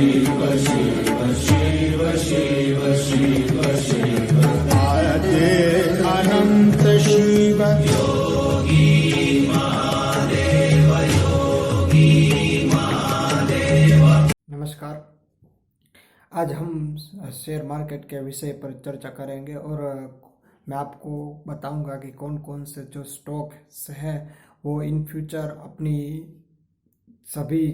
अनंत शिव नमस्कार। आज हम शेयर मार्केट के विषय पर चर्चा करेंगे और मैं आपको बताऊंगा कि कौन कौन से जो स्टॉक्स हैं वो इन फ्यूचर अपनी सभी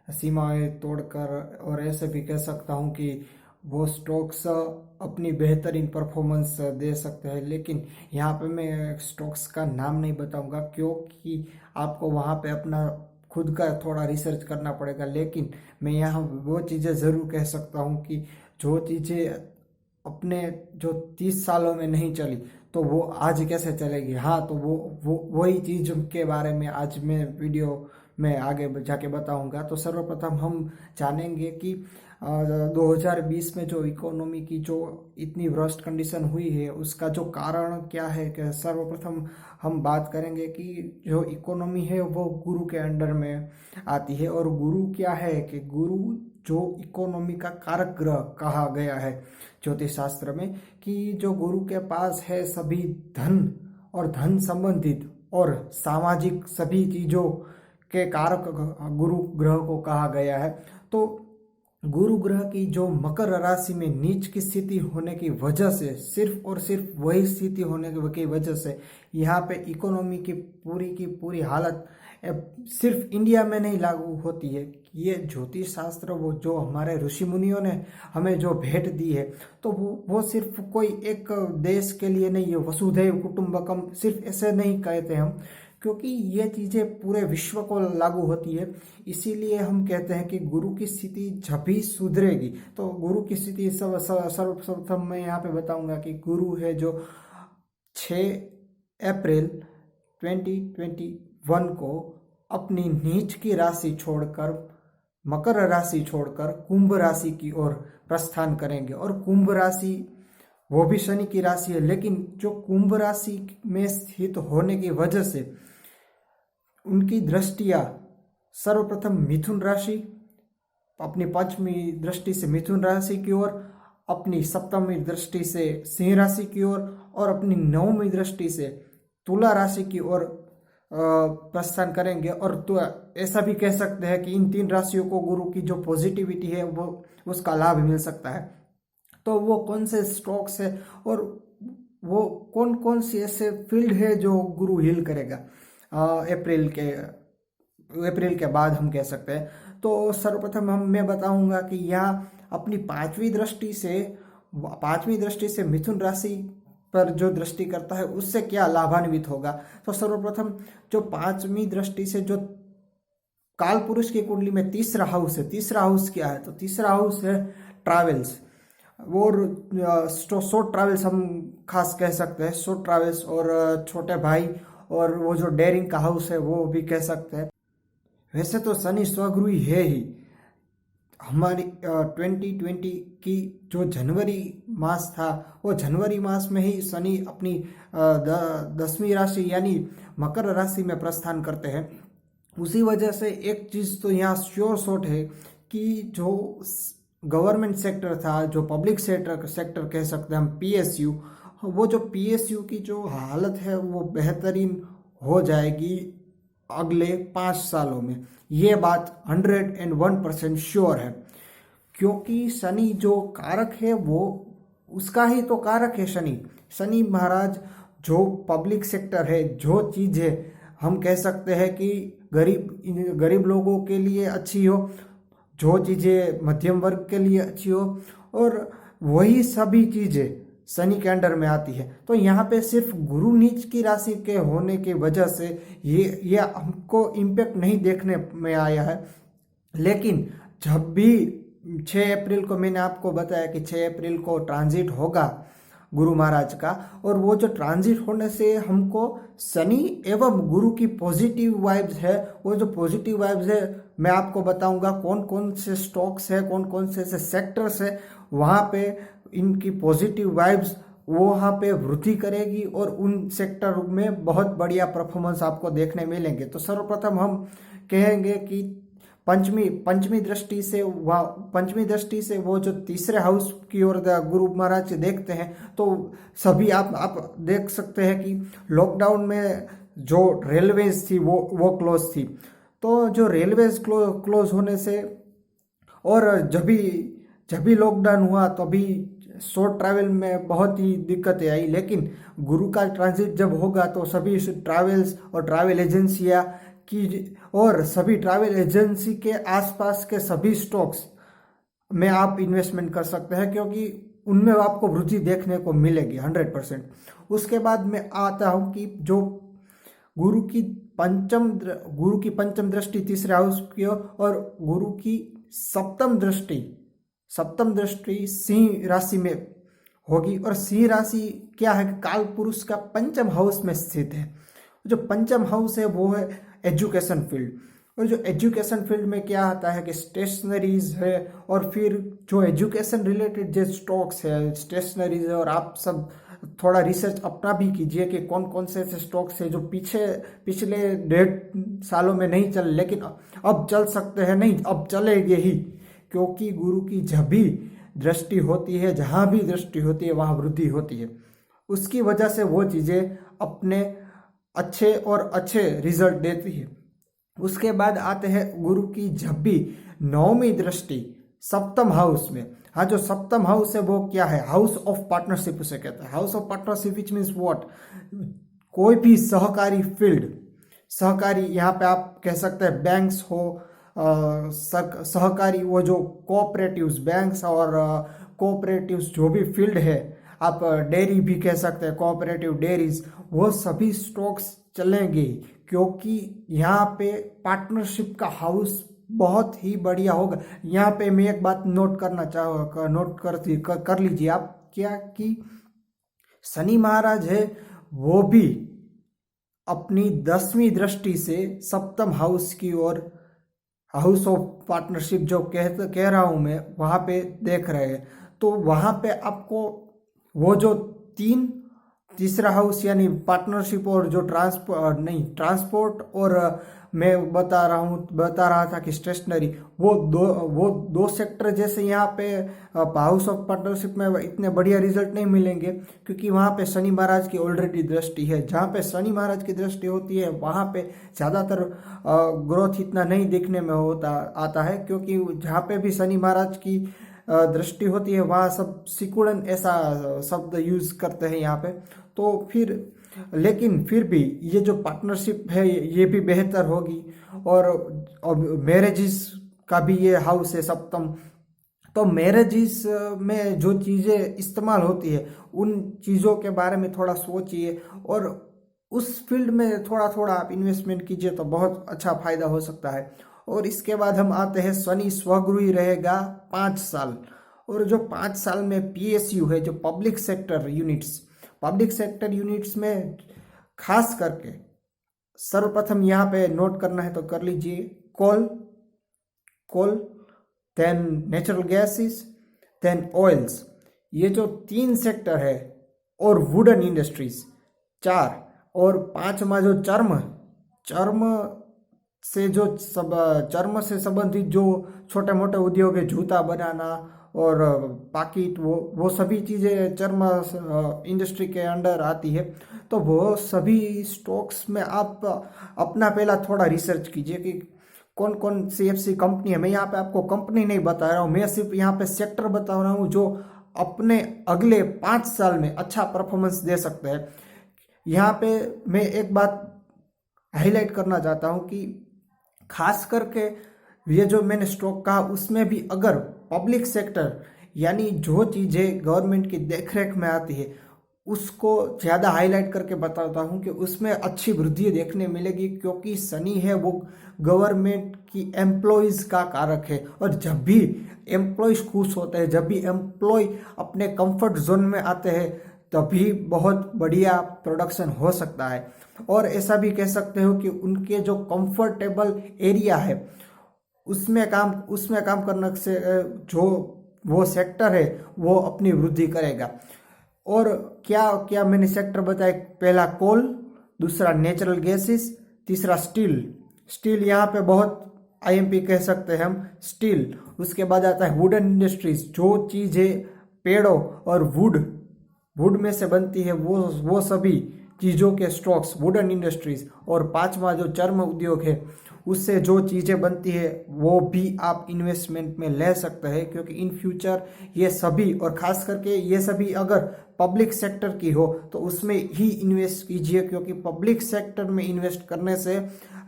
सीमाएं तोड़कर, और ऐसे भी कह सकता हूं कि वो स्टॉक्स अपनी बेहतरीन परफॉर्मेंस दे सकते हैं। लेकिन यहाँ पे मैं स्टॉक्स का नाम नहीं बताऊंगा क्योंकि आपको वहाँ पे अपना खुद का थोड़ा रिसर्च करना पड़ेगा। लेकिन मैं यहाँ वो चीज़ें ज़रूर कह सकता हूँ कि जो चीज़ें अपने जो 30 सालों में नहीं चली तो वो आज कैसे चलेगी। हाँ, तो वो वही चीज़ के बारे में आज मैं वीडियो में आगे जाके बताऊंगा। तो सर्वप्रथम हम जानेंगे कि 2020 में जो इकोनॉमी की जो इतनी वर्स्ट कंडीशन हुई है उसका जो कारण क्या है। कि सर्वप्रथम हम बात करेंगे कि जो इकोनॉमी है वो गुरु के अंडर में आती है। और गुरु क्या है कि गुरु जो इकोनॉमी का कारक ग्रह कहा गया है ज्योतिष शास्त्र में, कि जो गुरु के पास है सभी धन और धन संबंधित और सामाजिक सभी चीजों के कारक गुरु ग्रह को कहा गया है। तो गुरु ग्रह की जो मकर राशि में नीच की स्थिति होने की वजह से, सिर्फ और सिर्फ वही स्थिति होने की वजह से यहाँ पे इकोनॉमी की पूरी हालत सिर्फ इंडिया में नहीं लागू होती है। ये ज्योतिष शास्त्र वो जो हमारे ऋषि मुनियों ने हमें जो भेंट दी है तो वो सिर्फ कोई एक देश के लिए नहीं है। वसुधैव कुटुंबकम सिर्फ ऐसे नहीं कहते हम, क्योंकि ये चीज़ें पूरे विश्व को लागू होती है। इसीलिए हम कहते हैं कि गुरु की स्थिति जब भी सुधरेगी। तो गुरु की स्थिति सर्वप्रथम मैं यहाँ पे बताऊंगा कि गुरु है जो 6 अप्रैल 2021 को अपनी नीच की राशि छोड़कर, मकर राशि छोड़कर कुंभ राशि की ओर प्रस्थान करेंगे। और कुंभ राशि वो भी शनि की राशि है, लेकिन जो कुंभ राशि में स्थित होने की वजह से उनकी दृष्टियां सर्वप्रथम मिथुन राशि, अपनी पंचमी दृष्टि से मिथुन राशि की ओर, अपनी सप्तमी दृष्टि से सिंह राशि की ओर और अपनी नवमी दृष्टि से तुला राशि की ओर प्रस्थान करेंगे। और तो ऐसा भी कह सकते हैं कि इन 3 राशियों को गुरु की जो पॉजिटिविटी है वो उसका लाभ मिल सकता है। तो वो कौन से स्टॉक्स है और वो कौन कौन सी ऐसे फील्ड है जो गुरु हील करेगा अप्रैल के बाद हम कह सकते हैं। तो सर्वप्रथम मैं बताऊंगा कि यहाँ अपनी पांचवी दृष्टि से मिथुन राशि पर जो दृष्टि करता है उससे क्या लाभान्वित होगा। तो सर्वप्रथम जो पांचवी दृष्टि से जो काल पुरुष की कुंडली में तीसरा हाउस है, तीसरा हाउस क्या है तो तीसरा हाउस है ट्रैवल्स और शॉर्ट ट्रैवल्स हम खास कह सकते हैं। शॉर्ट ट्रैवल्स और छोटे भाई और वो जो डेयरिंग का हाउस है वो भी कह सकते हैं। वैसे तो शनि स्वगृही है ही। हमारी 2020 की जो जनवरी मास था वो जनवरी मास में ही शनि अपनी 10वीं राशि यानी मकर राशि में प्रस्थान करते हैं। उसी वजह से एक चीज़ तो यहाँ श्योर शॉट है कि जो गवर्नमेंट सेक्टर था, जो पब्लिक सेक्टर कह सकते हैं हम, PSU, वो जो PSU की जो हालत है वो बेहतरीन हो जाएगी अगले 5 सालों में। ये बात 101% श्योर है, क्योंकि शनि जो कारक है वो उसका ही तो कारक है शनि महाराज। जो पब्लिक सेक्टर है, जो चीज़ें हम कह सकते हैं कि गरीब लोगों के लिए अच्छी हो, जो चीज़ें मध्यम वर्ग के लिए अच्छी हो, और वही सभी चीज़ें शनि के अंडर में आती है। तो यहाँ पे सिर्फ गुरु नीच की राशि के होने की वजह से ये हमको इम्पैक्ट नहीं देखने में आया है। लेकिन जब भी 6 अप्रैल को मैंने आपको बताया कि 6 अप्रैल को ट्रांजिट होगा गुरु महाराज का, और वो जो ट्रांजिट होने से हमको शनि एवं गुरु की पॉजिटिव वाइब्स है, वो जो पॉजिटिव वाइब्स है मैं आपको बताऊंगा कौन कौन से स्टॉक्स है, कौन कौन से सेक्टर्स है, वहाँ पे इनकी पॉजिटिव वाइब्स वहाँ पे वृद्धि करेगी और उन सेक्टर में बहुत बढ़िया परफॉर्मेंस आपको देखने मिलेंगे। तो सर्वप्रथम हम कहेंगे कि पंचमी पंचमी दृष्टि से वह पंचमी दृष्टि से वो जो तीसरे हाउस की ओर गुरु महाराज देखते हैं, तो सभी आप देख सकते हैं कि लॉकडाउन में जो रेलवेज थी वो क्लोज थी। तो जो रेलवेज क्लोज होने से, और जब भी लॉकडाउन हुआ तो अभी शॉर्ट ट्रैवल में बहुत ही दिक्कतें आई, लेकिन गुरु का ट्रांजिट जब होगा तो सभी ट्रैवल्स और ट्रैवल एजेंसियां की और सभी ट्रैवल एजेंसी के आसपास के सभी स्टॉक्स में आप इन्वेस्टमेंट कर सकते हैं, क्योंकि उनमें आपको वृद्धि देखने को मिलेगी 100%। उसके बाद मैं आता हूँ कि जो गुरु की पंचम दृष्टि तीसरे हाउस की ओर और गुरु की सप्तम दृष्टि सिंह राशि में होगी। और सिंह राशि क्या है कि काल पुरुष का पंचम हाउस में स्थित है। जो पंचम हाउस है वो है एजुकेशन फील्ड, और जो एजुकेशन फील्ड में क्या आता है कि स्टेशनरीज है, और फिर जो एजुकेशन रिलेटेड जो स्टॉक्स है, स्टेशनरीज है। और आप सब थोड़ा रिसर्च अपना भी कीजिए कि कौन कौन से ऐसे स्टॉक्स है जो पिछले 1.5 सालों में नहीं चले, लेकिन अब चल सकते हैं, नहीं अब चलेंगे ही, क्योंकि गुरु की जब भी दृष्टि होती है, जहाँ भी दृष्टि होती है वहाँ वृद्धि होती है। उसकी वजह से वो चीज़ें अपने अच्छे रिजल्ट देती है। उसके बाद आते हैं गुरु की जब भी नौवीं दृष्टि सप्तम हाउस में। हाँ, जो सप्तम हाउस है वो क्या है, हाउस ऑफ पार्टनरशिप उसे कहते हैं। House of partnership which means what, कोई भी सहकारी फील्ड, सहकारी यहाँ पे आप कह सकते हैं बैंक्स हो, सहकारी वो जो कोऑपरेटिव्स बैंक्स और कोऑपरेटिव्स जो भी फील्ड है, आप डेयरी भी कह सकते हैं, कोऑपरेटिव डेयरीज, वो सभी स्टॉक्स चलेंगे, क्योंकि यहाँ पे पार्टनरशिप का हाउस बहुत ही बढ़िया होगा। यहाँ पे मैं एक बात नोट कर लीजिए आप, क्या कि शनि महाराज है वो भी अपनी 10वीं दृष्टि से सप्तम हाउस की ओर, हाउस ऑफ पार्टनरशिप जो कह रहा हूं मैं, वहां पे देख रहे हैं। तो वहां पे आपको वो जो तीसरा हाउस यानी पार्टनरशिप और जो ट्रांसपोर्ट और मैं बता रहा था कि स्टेशनरी, वो दो सेक्टर जैसे यहाँ पे हाउस ऑफ पार्टनरशिप में इतने बढ़िया रिजल्ट नहीं मिलेंगे, क्योंकि वहाँ पे शनि महाराज की ऑलरेडी दृष्टि है। जहाँ पे शनि महाराज की दृष्टि होती है वहाँ पे ज़्यादातर ग्रोथ इतना नहीं देखने में आता है, क्योंकि जहाँ पे भी शनि महाराज की दृष्टि होती है वहाँ सब सिकुड़न ऐसा शब्द यूज करते हैं यहाँ पे। तो लेकिन फिर भी ये जो पार्टनरशिप है ये भी बेहतर होगी। और मैरिजेस का भी ये हाउस है सप्तम, तो मैरिजेस में जो चीज़ें इस्तेमाल होती है उन चीज़ों के बारे में थोड़ा सोचिए, और उस फील्ड में थोड़ा थोड़ा आप इन्वेस्टमेंट कीजिए तो बहुत अच्छा फायदा हो सकता है। और इसके बाद हम आते हैं, शनि स्वगृह ही रहेगा 5 साल। और जो 5 साल में पीएसयू है, जो पब्लिक सेक्टर यूनिट्स में खास करके सर्वप्रथम यहाँ पे नोट करना है तो कर लीजिए, coal then natural gases then oils, ये जो 3 सेक्टर है, और वुडन इंडस्ट्रीज 4, और 5वां जो चर्म से संबंधित जो छोटे मोटे उद्योग है, जूता बनाना और पाकिट, वो सभी चीज़ें चर्म इंडस्ट्री के अंडर आती है। तो वो सभी स्टॉक्स में आप अपना पहला थोड़ा रिसर्च कीजिए कि कौन कौन सी ऐसी कंपनी है। मैं यहाँ पे आपको कंपनी नहीं बता रहा हूँ, मैं सिर्फ यहाँ पे सेक्टर बता रहा हूँ जो अपने अगले 5 साल में अच्छा परफॉर्मेंस दे सकते हैं। यहाँ पे मैं एक बात हाईलाइट करना चाहता हूँ कि खास करके ये जो मैंने स्टॉक कहा उसमें भी अगर पब्लिक सेक्टर यानी जो चीज़ें गवर्नमेंट की देखरेख में आती है उसको ज़्यादा हाईलाइट करके बताता हूँ कि उसमें अच्छी वृद्धि देखने मिलेगी, क्योंकि शनि है वो गवर्नमेंट की एम्प्लॉयज़ का कारक है। और जब भी एम्प्लॉयज़ खुश होते हैं, जब भी एम्प्लॉय अपने कंफर्ट जोन में आते हैं, तभी बहुत बढ़िया प्रोडक्शन हो सकता है। और ऐसा भी कह सकते हो कि उनके जो कंफर्टेबल एरिया है उसमें काम करने से जो वो सेक्टर है वो अपनी वृद्धि करेगा। और क्या क्या मैंने सेक्टर बताए, पहला कोल, दूसरा नेचुरल गैसेस, तीसरा स्टील। यहाँ पे बहुत आईएमपी कह सकते हैं हम स्टील। उसके बाद आता है वुडन इंडस्ट्रीज, जो चीज़ें पेड़ों और वुड में से बनती है वो सभी चीज़ों के स्टॉक्स वुडन इंडस्ट्रीज। और पांचवा जो चर्म उद्योग है, उससे जो चीज़ें बनती है वो भी आप इन्वेस्टमेंट में ले सकते हैं, क्योंकि इन फ्यूचर ये सभी, और ख़ास करके ये सभी अगर पब्लिक सेक्टर की हो तो उसमें ही इन्वेस्ट कीजिए, क्योंकि पब्लिक सेक्टर में इन्वेस्ट करने से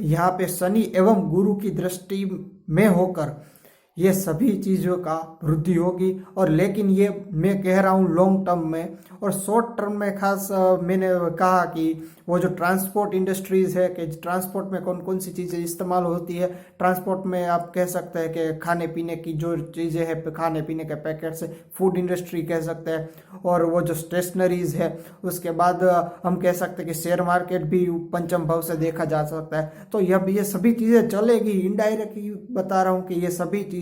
यहाँ पे शनि एवं गुरु की दृष्टि में होकर ये सभी चीज़ों का वृद्धि होगी। और लेकिन ये मैं कह रहा हूँ लॉन्ग टर्म में, और शॉर्ट टर्म में खास मैंने कहा कि वो जो ट्रांसपोर्ट इंडस्ट्रीज़ है, कि ट्रांसपोर्ट में कौन कौन सी चीज़ें इस्तेमाल होती है। ट्रांसपोर्ट में आप कह सकते हैं कि खाने पीने की जो चीज़ें हैं, खाने पीने के पैकेट्स, फूड इंडस्ट्री कह सकते हैं, और वो जो स्टेशनरीज है। उसके बाद हम कह सकते हैं कि शेयर मार्केट भी पंचम भाव से देखा जा सकता है। तो ये सभी चीज़ें चलेगी, इनडायरेक्टली बता रहा हूँ कि ये सभी चीज़ें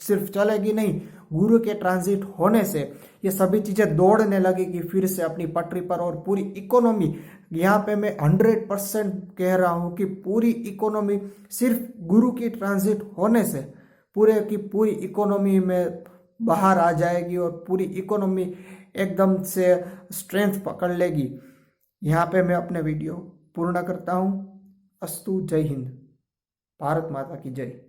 सिर्फ चलेगी नहीं, गुरु के ट्रांजिट होने से ये सभी चीज़ें दौड़ने लगेगी फिर से अपनी पटरी पर। और पूरी इकोनॉमी, यहाँ पे मैं 100% कह रहा हूँ कि पूरी इकोनॉमी सिर्फ गुरु की ट्रांजिट होने से पूरे की पूरी इकोनॉमी में बाहर आ जाएगी, और पूरी इकोनॉमी एकदम से स्ट्रेंथ पकड़ लेगी। यहाँ पे मैं अपने वीडियो पूर्ण करता हूँ। अस्तु, जय हिंद, भारत माता की जय।